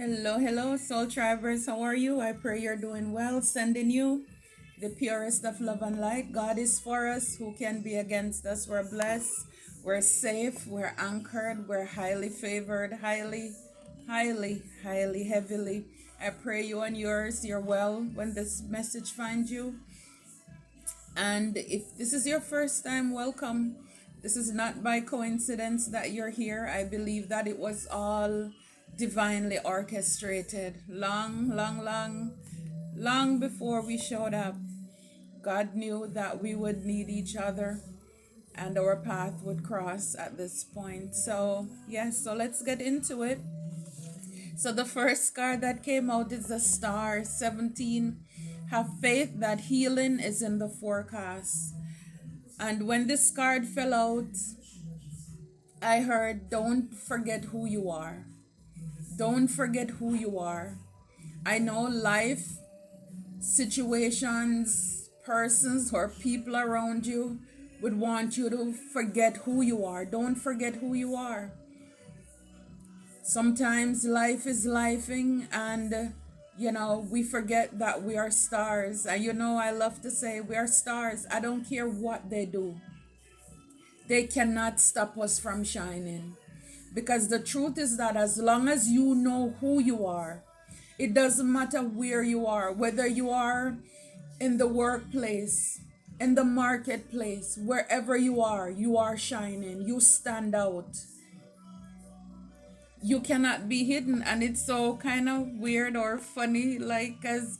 Hello, hello, soul tribers. How are you? I pray you're doing well. Sending you the purest of love and light. God is for us. Who can be against us? We're blessed. We're safe. We're anchored. We're highly favored. Highly, heavily. I pray you and yours, you're well when this message finds you. And if this is your first time, welcome. This is not by coincidence that you're here. I believe that it was all divinely orchestrated. Long before we showed up, God knew that we would need each other and our path would cross at this point. So, yes, so let's get into it. So, the first card that came out is the star 17. Have faith that healing is in the forecast. And when this card fell out, I heard, don't forget who you are. Don't forget who you are. I know life, situations, persons, or people around you would want you to forget who you are. Don't forget who you are. Sometimes life is lifing, and we forget that we are stars. And I love to say we are stars. I don't care what they do. They cannot stop us from shining. Because the truth is that as long as you know who you are, it doesn't matter where you are, whether you are in the workplace, in the marketplace, wherever you are shining. You stand out. You cannot be hidden. And it's so kind of weird or funny, like, because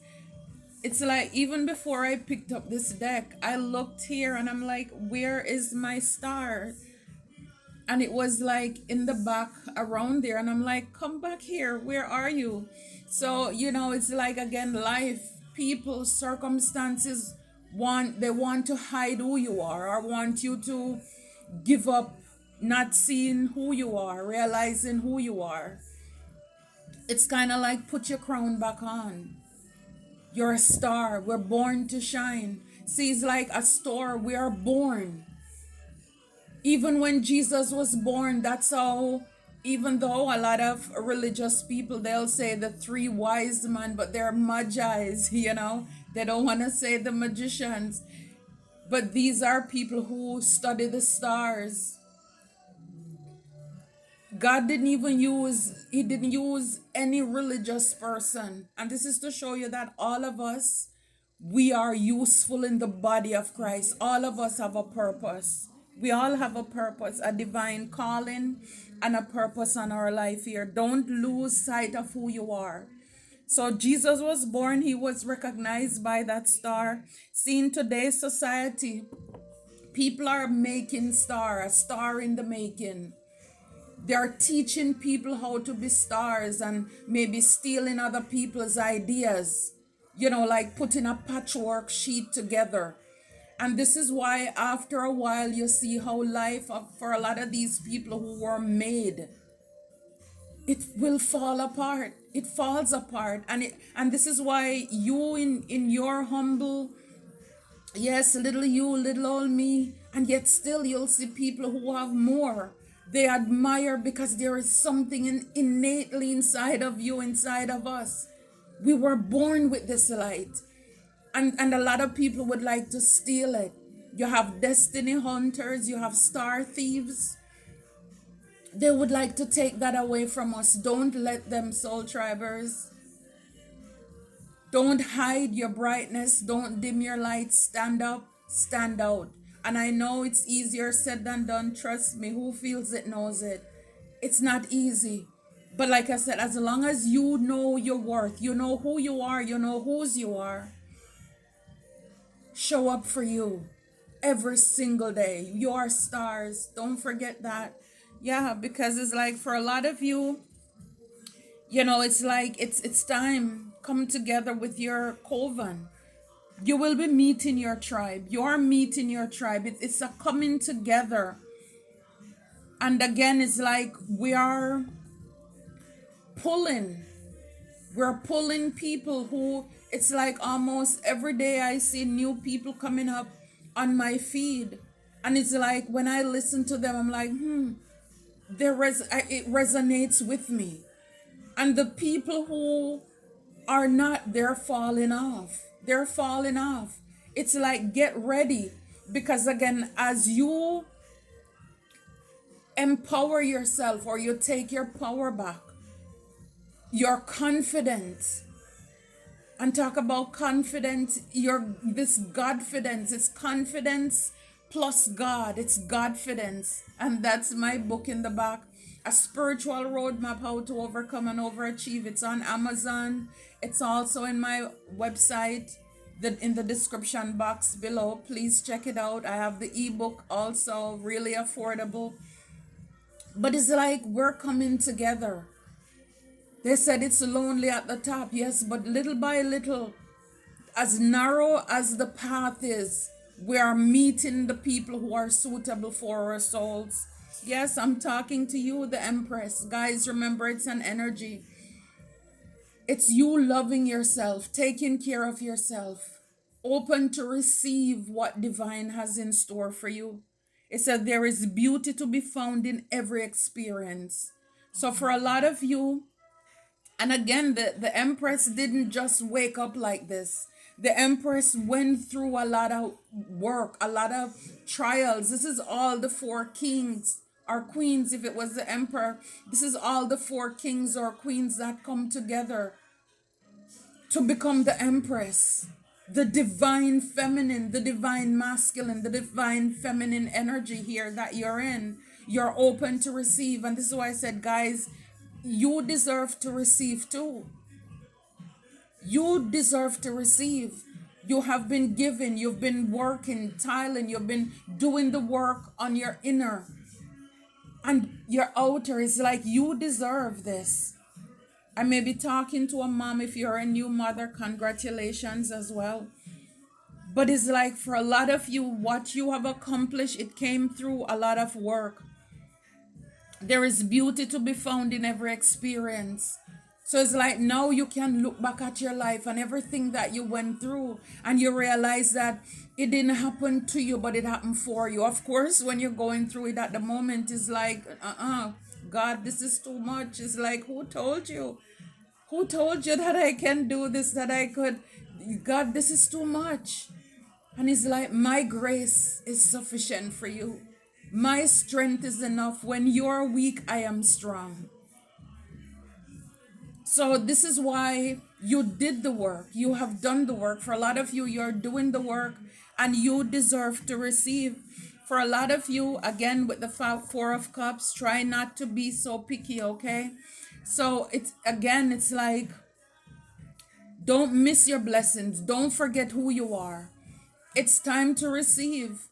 it's like even before I picked up this deck, I looked here and I'm like, where is my star? And it was like in the back around there, and I'm like, come back here, where are you? So it's like, again, life, people, circumstances want to hide who you are, or want you to give up, not seeing who you are, realizing who you are. It's kind of like, put your crown back on. You're a star. We're born to shine. See, it's like a star. We are born. Even when Jesus was born, that's how, even though a lot of religious people, they'll say the three wise men, but they're magi's, They don't want to say the magicians. But these are people who study the stars. God he didn't use any religious person. And this is to show you that all of us, we are useful in the body of Christ. All of us have a purpose. We all have a purpose, a divine calling, and a purpose on our life here. Don't lose sight of who you are. So Jesus was born, he was recognized by that star. See, in today's society, people are making a star in the making. They're teaching people how to be stars and maybe stealing other people's ideas, like putting a patchwork sheet together. And this is why after a while you see how life for a lot of these people who were made, it will fall apart. It falls apart. And this is why you in your humble, yes, little you, little old me, and yet still you'll see people who have more. They admire because there is something innately inside of you, inside of us. We were born with this light. And a lot of people would like to steal it. You have destiny hunters, you have star thieves. They would like to take that away from us. Don't let them, soul tribers. Don't hide your brightness. Don't dim your light. Stand up, stand out. And I know it's easier said than done. Trust me, who feels it knows it. It's not easy. But like I said, as long as you know your worth, you know who you are, you know whose you are, show up for you every single day. You are stars. Don't forget that. Yeah, because it's like for a lot of you, it's like it's time. Come together with your coven. You will be meeting your tribe. You're meeting your tribe. It's a coming together. And again, it's like we're pulling people who, it's like almost every day I see new people coming up on my feed. And it's like when I listen to them, I'm like, it resonates with me. And the people who are not, they're falling off. They're falling off. It's like, get ready. Because again, as you empower yourself or you take your power back, your confidence, and talk about confidence, your this Godfidence, it's confidence plus God, it's Godfidence. And that's my book in the back, A Spiritual Roadmap, How to Overcome and Overachieve. It's on Amazon. It's also in my website, in the description box below. Please check it out. I have the ebook also, really affordable. But it's like we're coming together. They said it's lonely at the top, yes, but little by little, as narrow as the path is, we are meeting the people who are suitable for our souls. Yes, I'm talking to you, the Empress. Guys, remember, it's an energy. It's you loving yourself, taking care of yourself, open to receive what divine has in store for you. It said there is beauty to be found in every experience. So for a lot of you, and again, the Empress didn't just wake up like this. The Empress went through a lot of work, a lot of trials. This is all the four kings or queens, if it was the Emperor. This is all the four kings or queens that come together to become the Empress. The divine feminine, the divine masculine, the divine feminine energy here that you're in. You're open to receive. And this is why I said, guys, you deserve to receive too. You deserve to receive. You have been given, you've been working, tiling, you've been doing the work on your inner and your outer. Is like, you deserve this. I may be talking to a mom. If you're a new mother, congratulations as well. But it's like, for a lot of you, what you have accomplished, it came through a lot of work. There is beauty to be found in every experience. So it's like, now you can look back at your life and everything that you went through, and you realize that it didn't happen to you, but it happened for you. Of course, when you're going through it at the moment, it's like, God, this is too much. It's like, who told you? Who told you that I can do this, that I could? God, this is too much. And it's like, my grace is sufficient for you. My strength is enough. When you're weak, I am strong. So this is why you did the work. You have done the work. For a lot of you, you're doing the work and you deserve to receive. For a lot of you, again, with the Four of Cups, try not to be so picky, okay? So it's like, don't miss your blessings. Don't forget who you are. It's time to receive.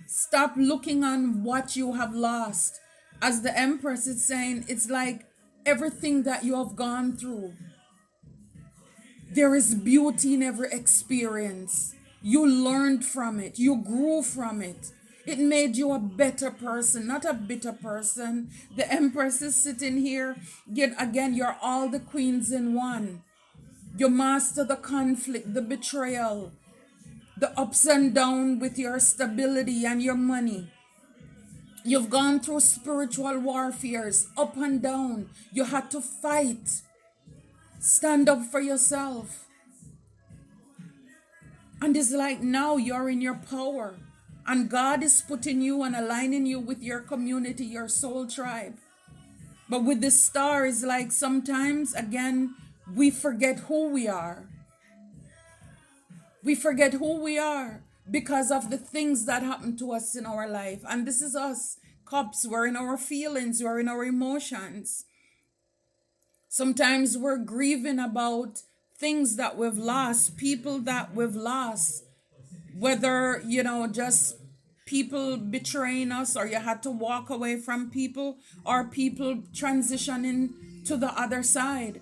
Stop looking on what you have lost. As the Empress is saying, it's like everything that you have gone through. There is beauty in every experience. You learned from it. You grew from it. It made you a better person, not a bitter person. The Empress is sitting here. Yet again, you're all the queens in one. You master the conflict, the betrayal, the ups and downs with your stability and your money. You've gone through spiritual warfares, up and down. You had to fight. Stand up for yourself. And it's like, now you're in your power. And God is putting you and aligning you with your community, your soul tribe. But with the star, it's like, sometimes, again, we forget who we are. We forget who we are because of the things that happen to us in our life. And this is us, Cups. We're in our feelings, we're in our emotions. Sometimes we're grieving about things that we've lost, people that we've lost, whether, just people betraying us, or you had to walk away from people, or people transitioning to the other side.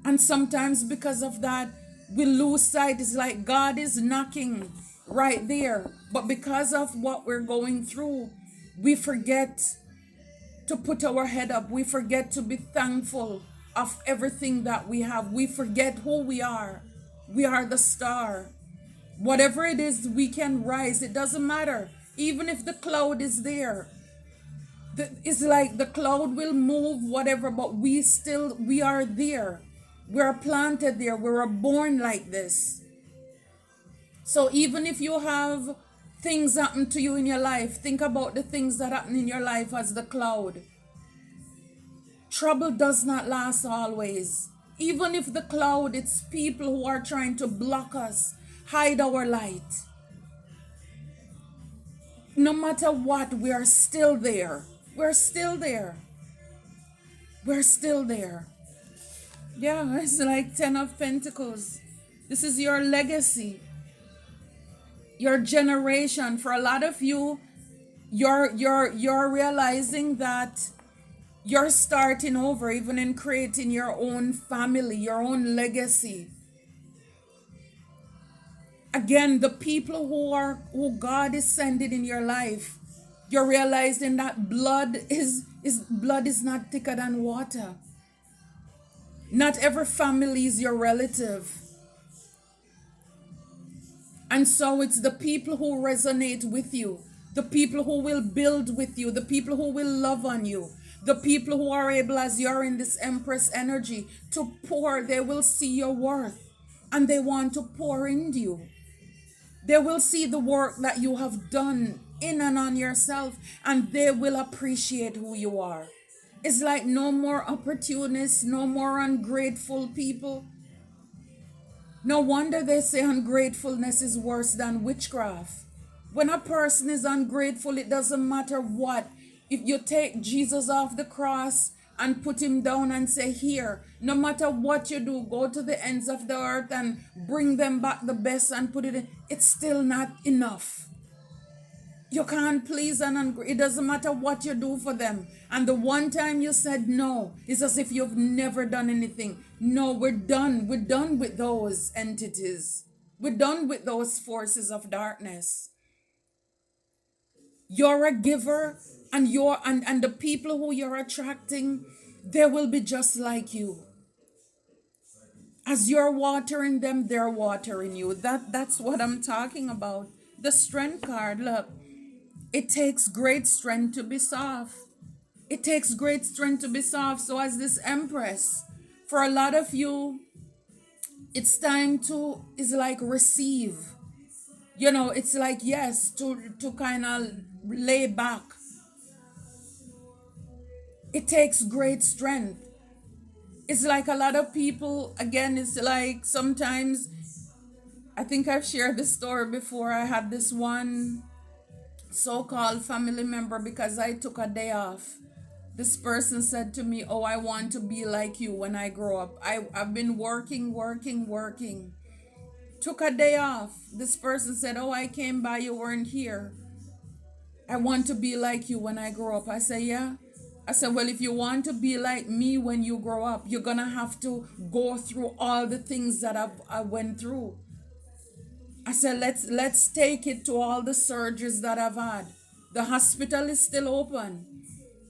And sometimes because of that, we lose sight. It's like God is knocking right there. But because of what we're going through, we forget to put our head up. We forget to be thankful of everything that we have. We forget who we are. We are the star. Whatever it is, we can rise. It doesn't matter. Even if the cloud is there, It's like the cloud will move, whatever, but we are there. We're planted there. We were born like this. So even if you have things happen to you in your life, think about the things that happen in your life as the cloud. Trouble does not last always. Even if the cloud, it's people who are trying to block us, hide our light. No matter what, we are still there. We're still there. We're still there. Yeah, it's like 10 of Pentacles. This is your legacy, your generation. For a lot of you, you're realizing that you're starting over, even in creating your own family, your own legacy. Again, the people who God is sending in your life, you're realizing that blood is not thicker than water. Not every family is your relative. And so it's the people who resonate with you, the people who will build with you, the people who will love on you, the people who are able, as you're in this Empress energy, to pour. They will see your worth and they want to pour into you. They will see the work that you have done in and on yourself, and they will appreciate who you are. It's like no more opportunists, no more ungrateful people. No wonder they say ungratefulness is worse than witchcraft. When a person is ungrateful, it doesn't matter what. If you take Jesus off the cross and put him down and say, here, no matter what you do, go to the ends of the earth and bring them back the best and put it in, it's still not enough. You can't please it doesn't matter what you do for them. And the one time you said no, it's as if you've never done anything. No, we're done. We're done with those entities. We're done with those forces of darkness. You're a giver, and and the people who you're attracting, they will be just like you. As you're watering them, they're watering you. That's what I'm talking about. The Strength card, look. It takes great strength to be soft. It takes great strength to be soft. So as this Empress, for a lot of you, it's time to, it's like receive. You know, it's like, yes, to kind of lay back. It takes great strength. It's like a lot of people, again, it's like sometimes, I think I've shared this story before. I had this one so-called family member, because I took a day off. This person said to me, oh, I want to be like you when I grow up. I've been working. Took a day off. This person said, oh, I came by, you weren't here. I want to be like you when I grow up. I said, yeah. I said, well, if you want to be like me when you grow up, you're going to have to go through all the things that I went through. I said, let's take it to all the surgeries that I've had. The hospital is still open.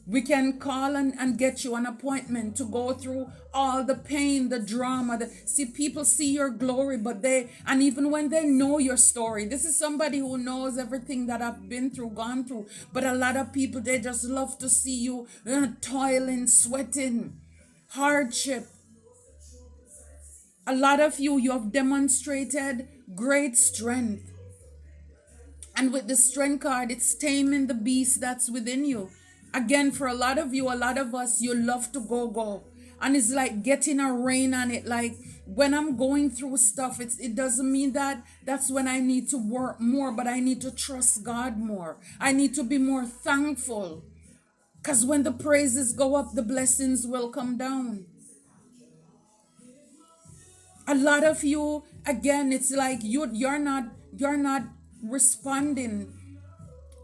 We can call and get you an appointment to go through all the pain, the drama. See, people see your glory, but and even when they know your story, this is somebody who knows everything that I've been through, gone through. But a lot of people, they just love to see you toiling, sweating, hardship. A lot of you have demonstrated great strength. And with the Strength card, it's taming the beast that's within you. Again, for a lot of you, a lot of us, you love to go. And it's like getting a rein on it. Like when I'm going through stuff, it doesn't mean that that's when I need to work more, but I need to trust God more. I need to be more thankful. Because when the praises go up, the blessings will come down. A lot of you, again, it's like you're not responding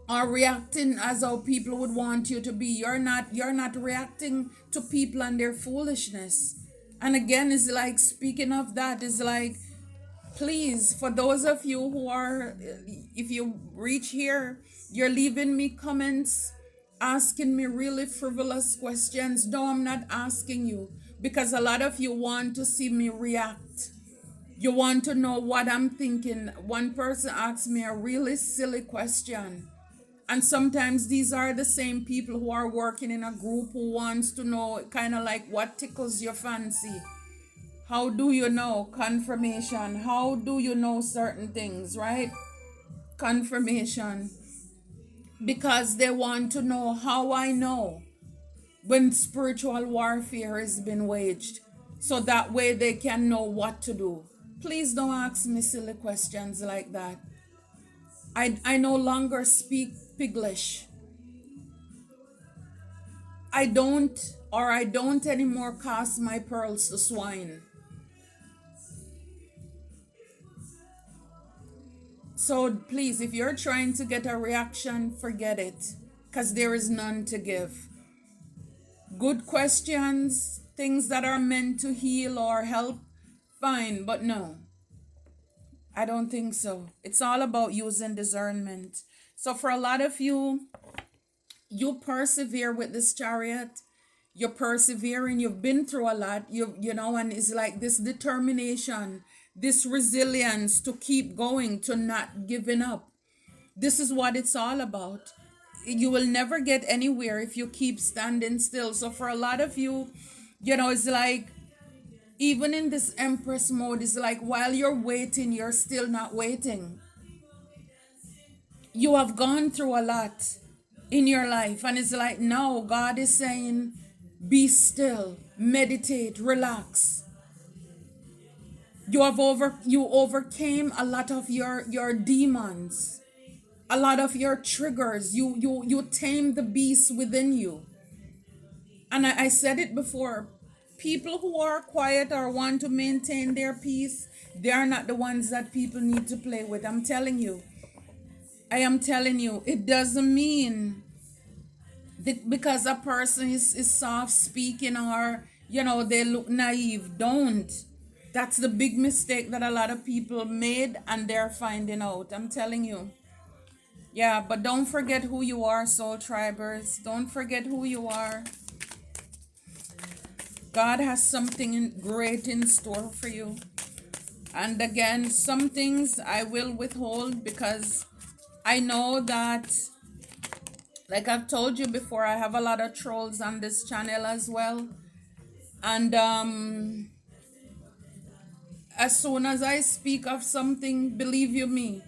or reacting as how people would want you to be. You're not reacting to people and their foolishness. And again, it's like, speaking of that, it's like, please, for those of you who are, if you reach here, you're leaving me comments asking me really frivolous questions. No, I'm not asking you, because a lot of you want to see me react. You want to know what I'm thinking. One person asked me a really silly question. And sometimes these are the same people who are working in a group who wants to know kind of like what tickles your fancy. How do you know? Confirmation. How do you know certain things, right? Confirmation. Because they want to know how I know when spiritual warfare has been waged. So that way they can know what to do. Please don't ask me silly questions like that. I no longer speak Piglish. I don't anymore cast my pearls to swine. So please, if you're trying to get a reaction, forget it. Because there is none to give. Good questions, things that are meant to heal or help, fine, but no, I don't think so. It's all about using discernment. So for a lot of you, you persevere with this chariot. You're persevering. You've been through a lot. You know, and it's like this determination, this resilience to keep going, to not giving up. This is what it's all about. You will never get anywhere if you keep standing still. So for a lot of you, it's like even in this empress mode, it's like while you're waiting, you're still not waiting. You have gone through a lot in your life, and it's like now God is saying, be still, meditate, relax. You overcame a lot of your demons, a lot of your triggers. You tame the beast within you. And I said it before, people who are quiet or want to maintain their peace, they are not the ones that people need to play with. I'm telling you. I am telling you, it doesn't mean that because a person is soft speaking or they look naive. Don't. That's the big mistake that a lot of people made and they're finding out. I'm telling you. Yeah, but don't forget who you are, soul tribers. Don't forget who you are. God has something great in store for you. And again, some things I will withhold because I know that, like I've told you before, I have a lot of trolls on this channel as well. And as soon as I speak of something, believe you me,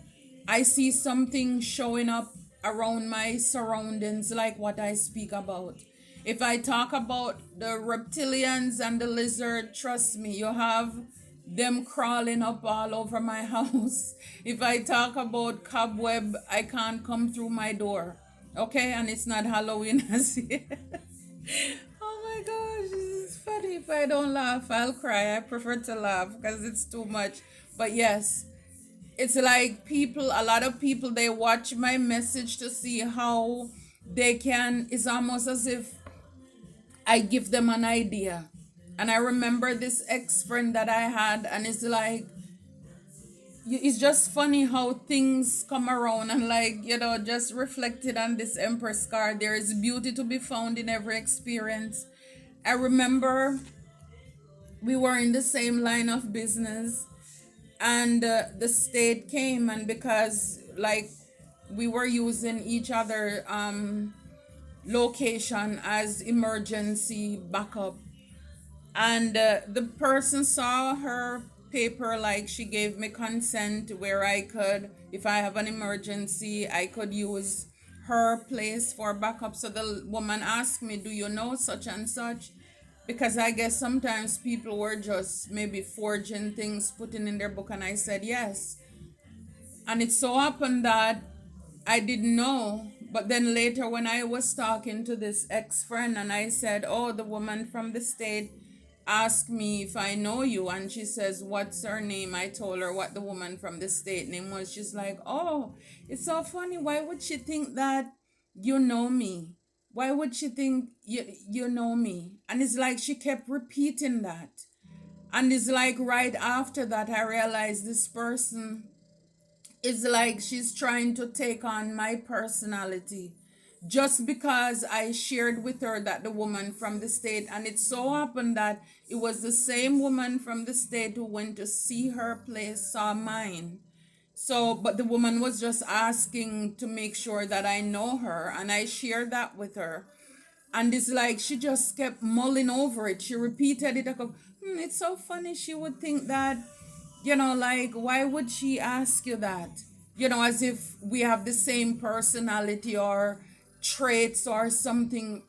I see something showing up around my surroundings like what I speak about. If I talk about the reptilians and the lizard, trust me, you have them crawling up all over my house. If I talk about cobweb, I can't come through my door. Okay, and it's not Halloween as yet. Oh my gosh, this is funny. If I don't laugh, I'll cry. I prefer to laugh because it's too much. But yes, it's like a lot of people, they watch my message to see how they can. It's almost as if I give them an idea. And I remember this ex friend that I had, and it's like, it's just funny how things come around and like just reflected on this empress card, there is beauty to be found in every experience. I remember we were in the same line of business, and the state came, and because like we were using each other location as emergency backup, and the person saw her paper, like she gave me consent where I could, if I have an emergency, I could use her place for backup. So the woman asked me, do you know such and such? Because I guess sometimes people were just maybe forging things, putting in their book, and I said yes. And it so happened that I didn't know. But then later, when I was talking to this ex friend, and I said, oh, the woman from the state asked me if I know you. And she says, what's her name? I told her what the woman from the state name was. She's like, oh, it's so funny. Why would she think that you know me? Why would she think you know me? And it's like she kept repeating that. And it's like right after that, I realized this person, it's like she's trying to take on my personality just because I shared with her that the woman from the state, and it so happened that it was the same woman from the state who went to see her place saw mine. So, but the woman was just asking to make sure that I know her, and I shared that with her. And it's like she just kept mulling over it. She repeated it. I go, it's so funny. She would think that, like, why would she ask you that? As if we have the same personality or traits or something.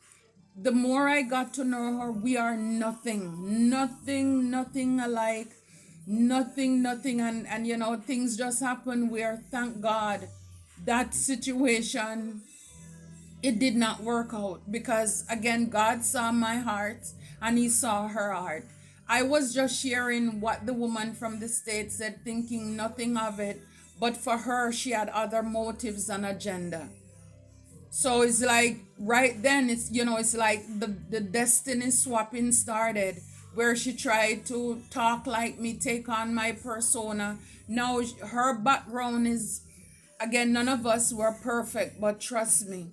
The more I got to know her, we are nothing alike, nothing. And things just happen where, thank God, that situation, it did not work out because again God saw my heart and he saw her heart. I was just sharing what the woman from the state said, thinking nothing of it, but for her she had other motives and agenda. So it's like right then, it's like the destiny swapping started, where she tried to talk like me, take on my persona. Now her background is, again, none of us were perfect, but trust me,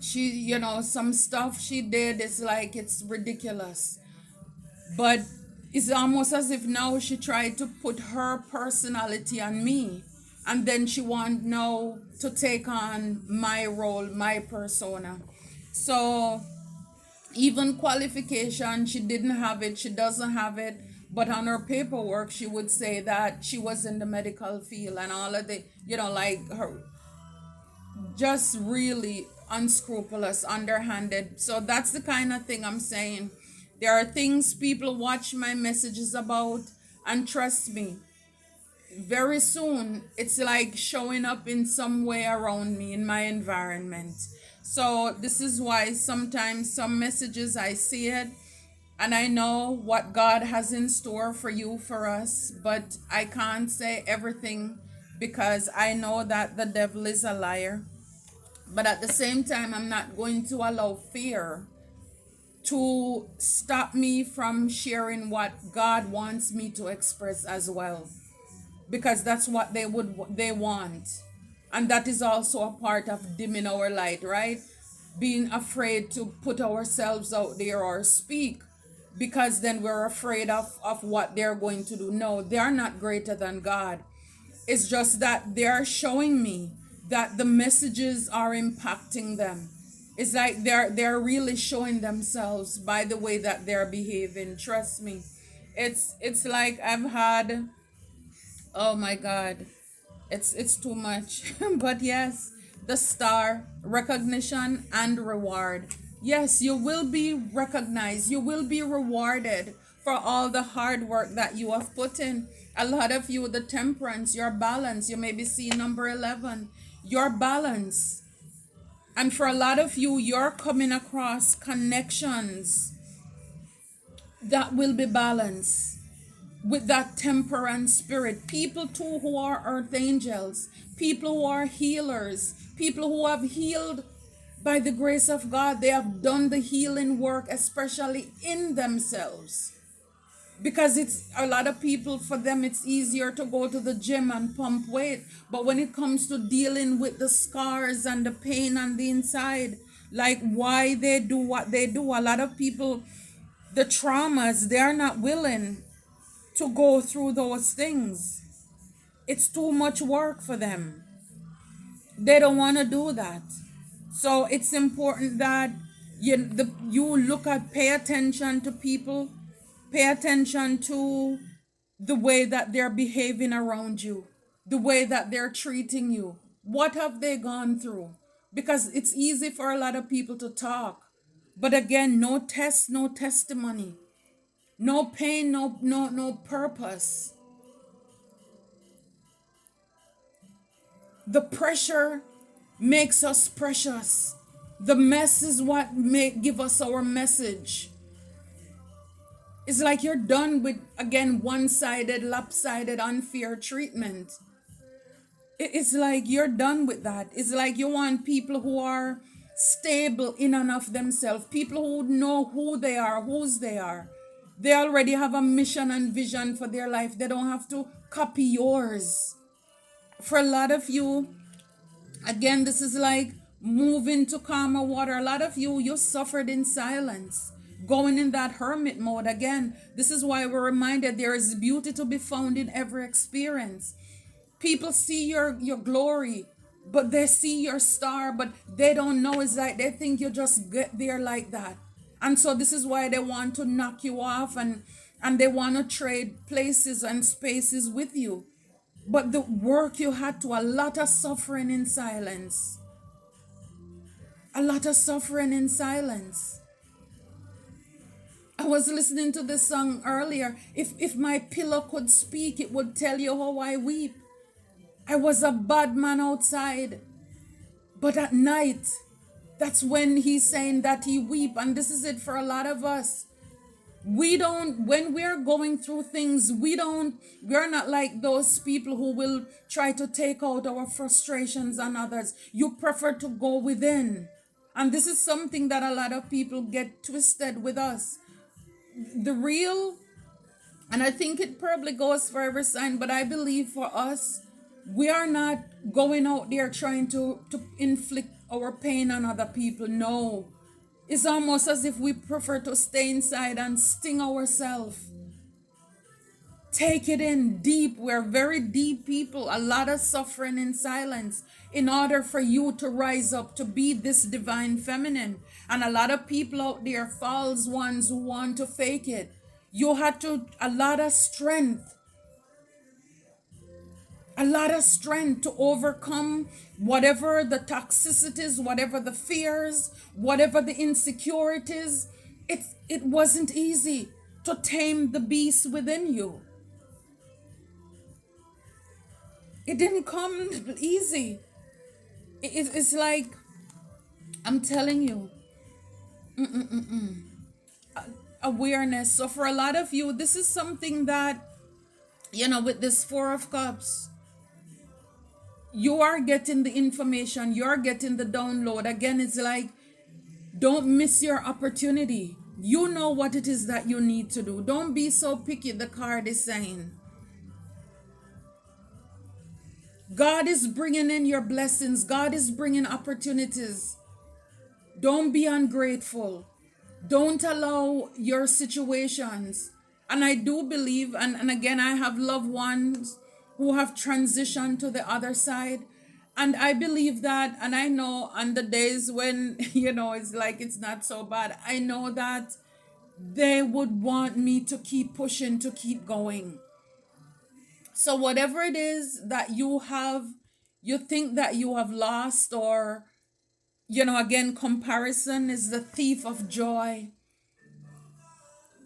she, some stuff she did is like, it's ridiculous. But it's almost as if now she tried to put her personality on me, and then she want now to take on my role, my persona. So even qualification, she didn't have it, she doesn't have it. But on her paperwork she would say that she was in the medical field and all of the, like her, just really unscrupulous, underhanded. So that's the kind of thing I'm saying. There are things people watch my messages about, and trust me, very soon it's like showing up in some way around me in my environment. So this is why sometimes some messages I see it and I know what God has in store for you, for us, but I can't say everything because I know that the devil is a liar. But at the same time, I'm not going to allow fear to stop me from sharing what God wants me to express as well. Because that's what they want. And that is also a part of dimming our light, right? Being afraid to put ourselves out there or speak, because then we're afraid of what they're going to do. No, they are not greater than God. It's just that they're showing me that the messages are impacting them. It's like they're really showing themselves by the way that they're behaving. Trust me. It's like I've had, oh my God, it's too much. But yes, the star, recognition and reward. Yes, you will be recognized, you will be rewarded for all the hard work that you have put in. A lot of you, the temperance, your balance, you may be seeing number 11, your balance. And for a lot of you, you're coming across connections that will be balanced with that temperance spirit. People too who are earth angels, people who are healers, people who have healed by the grace of God. They have done the healing work, especially in themselves. Because it's a lot of people, for them it's easier to go to the gym and pump weight. But when it comes to dealing with the scars and the pain on the inside, like why they do what they do, a lot of people, the traumas, they are not willing to go through those things. It's too much work for them. They don't want to do that. So it's important that you look at, pay attention to people, pay attention to the way that they're behaving around you, the way that they're treating you. What have they gone through? Because it's easy for a lot of people to talk. But again, no test, no testimony, no pain, no purpose. The pressure makes us precious. The mess is what make give us our message. It's like you're done with, again, one-sided, lopsided, unfair treatment. It's like you're done with that. It's like you want people who are stable in and of themselves, people who know who they are, whose they are. They already have a mission and vision for their life. They don't have to copy yours. For a lot of you, again, this is like moving to calmer water. A lot of you suffered in silence, going in that hermit mode. Again, this is why we're reminded there is beauty to be found in every experience. People see your glory, but they see your star, but they don't know. It's like they think you just get there like that. And so this is why they want to knock you off, and they want to trade places and spaces with you. But the work you had to, a lot of suffering in silence. A lot of suffering in silence. I was listening to this song earlier. If my pillow could speak, it would tell you how I weep. I was a bad man outside, but at night, that's when he's saying that he weep. And this is it for a lot of us. We don't, when we're going through things, we're not like those people who will try to take out our frustrations on others. You prefer to go within. And this is something that a lot of people get twisted with us. The real, and I think it probably goes for every sign, but I believe for us, we are not going out there trying to inflict our pain on other people. No. It's almost as if we prefer to stay inside and sting ourselves. Take it in deep. We're very deep people. A lot of suffering in silence in order for you to rise up to be this divine feminine. And a lot of people out there, false ones who want to fake it. You had to, a lot of strength to overcome whatever the toxicities, whatever the fears, whatever the insecurities. It wasn't easy to tame the beast within you. It didn't come easy. It's like, I'm telling you, awareness. So for a lot of you, this is something that, with this Four of Cups, you are getting the information, you're getting the download. Again, it's like, don't miss your opportunity. You know what it is that you need to do. Don't be so picky, the card is saying. God is bringing in your blessings. God is bringing opportunities. Don't be ungrateful. Don't allow your situations. And I do believe, and again, I have loved ones who have transitioned to the other side. And I believe that, and I know on the days when, it's like it's not so bad, I know that they would want me to keep pushing, to keep going. So whatever it is that you think that you have lost, or, again, comparison is the thief of joy.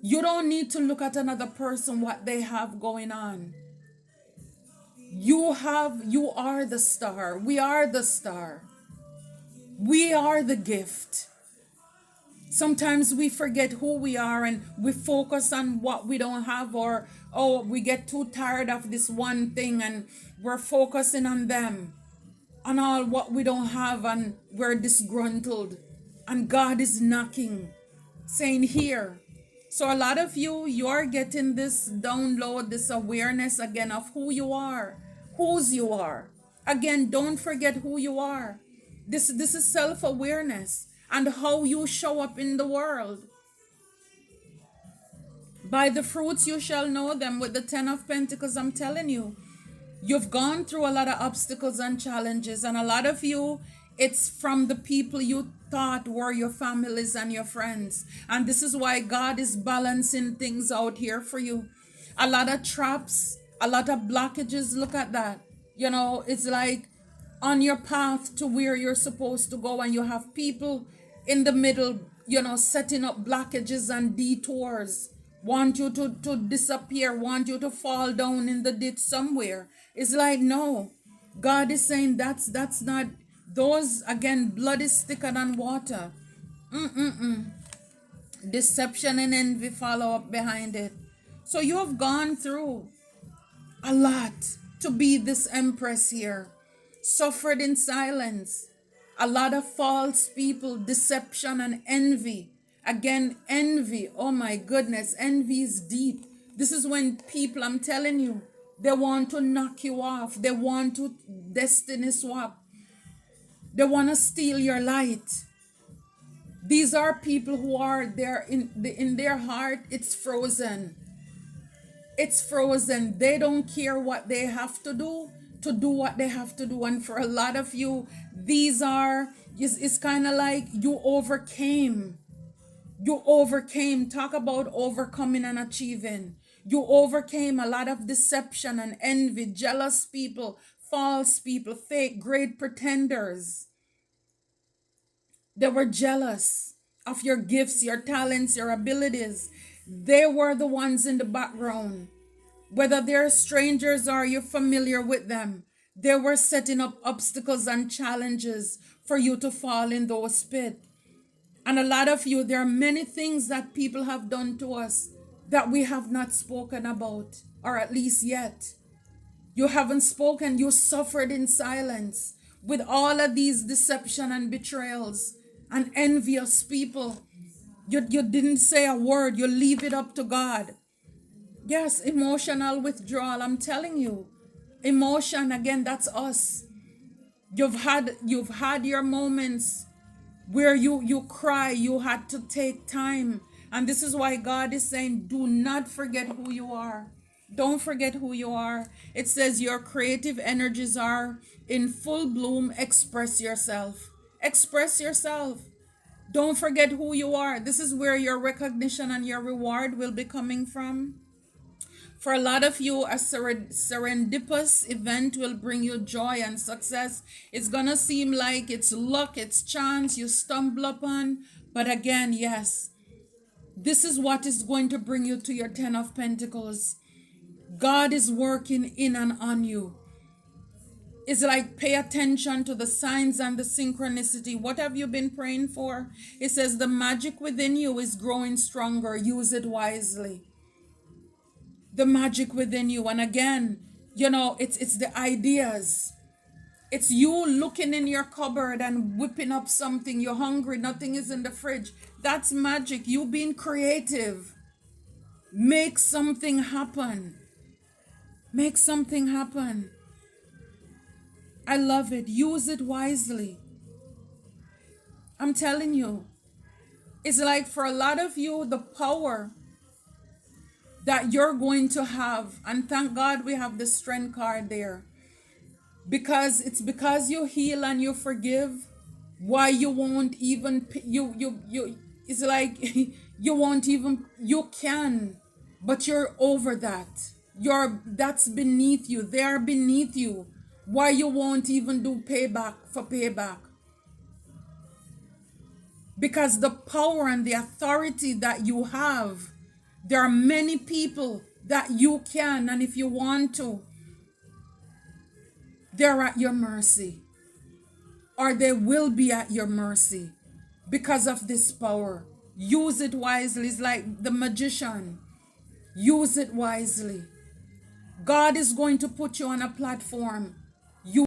You don't need to look at another person, what they have going on. You are the star. We are the star. We are the gift. Sometimes we forget who we are and we focus on what we don't have, or, we get too tired of this one thing and we're focusing on them, on all what we don't have, and we're disgruntled. And God is knocking, saying, here. So a lot of you're getting this download, this awareness again of who you are, whose you are. Again, don't forget who you are. This is self-awareness and how you show up in the world. By the fruits you shall know them, with the 10 of Pentacles. I'm telling you, you've gone through a lot of obstacles and challenges, and a lot of you, it's from the people you thought were your families and your friends. And this is why God is balancing things out here for you. A lot of traps, a lot of blockages. Look at that. It's like on your path to where you're supposed to go, and you have people in the middle, setting up blockages and detours, want you to disappear, want you to fall down in the ditch somewhere. It's like, no. God is saying that's not, those, again, blood is thicker than water. Deception and envy follow up behind it. So you have gone through a lot to be this empress here. Suffered in silence. A lot of false people, deception and envy. Again, envy. Oh my goodness, envy is deep. This is when people, I'm telling you, they want to knock you off. They want to destiny swap. They want to steal your light. These are people who are there in their heart, it's frozen. It's frozen. They don't care what they have to do to do what they have to do. And for a lot of you, these are, it's kind of like you overcame. You overcame. Talk about overcoming and achieving. You overcame a lot of deception and envy, jealous people, false people, fake, great pretenders. They were jealous of your gifts, your talents, your abilities. They were the ones in the background. Whether they're strangers or you're familiar with them, they were setting up obstacles and challenges for you to fall in those pits. And a lot of you, there are many things that people have done to us that we have not spoken about, or at least yet. You haven't spoken, you suffered in silence with all of these deception and betrayals and envious people. You didn't say a word, you leave it up to God. Yes, emotional withdrawal, I'm telling you. Emotion, again, that's us. You've had your moments where you cry, you had to take time. And this is why God is saying, do not forget who you are. Don't forget who you are. It says your creative energies are in full bloom. Express yourself. Express yourself. Don't forget who you are. This is where your recognition and your reward will be coming from. For a lot of you, a serendipitous event will bring you joy and success. It's going to seem like it's luck, it's chance, you stumble upon. But again, yes, this is what is going to bring you to your 10 of Pentacles. God is working in and on you. It's like pay attention to the signs and the synchronicity. What have you been praying for? It says the magic within you is growing stronger. Use it wisely. The magic within you. And again, it's the ideas. It's you looking in your cupboard and whipping up something. You're hungry, nothing is in the fridge. That's magic. You being creative. Make something happen. Make something happen. I love it. Use it wisely. I'm telling you. It's like for a lot of you, the power that you're going to have, and thank God we have the strength card there, because it's because you heal and you forgive, why you won't even you it's like you won't even, you can, but you're over that. That's beneath you. They are beneath you. Why you won't even do payback for payback? Because the power and the authority that you have, there are many people that you can, and if you want to, they're at your mercy, or they will be at your mercy because of this power. Use it wisely. It's like the magician. Use it wisely. God is going to put you on a platform. You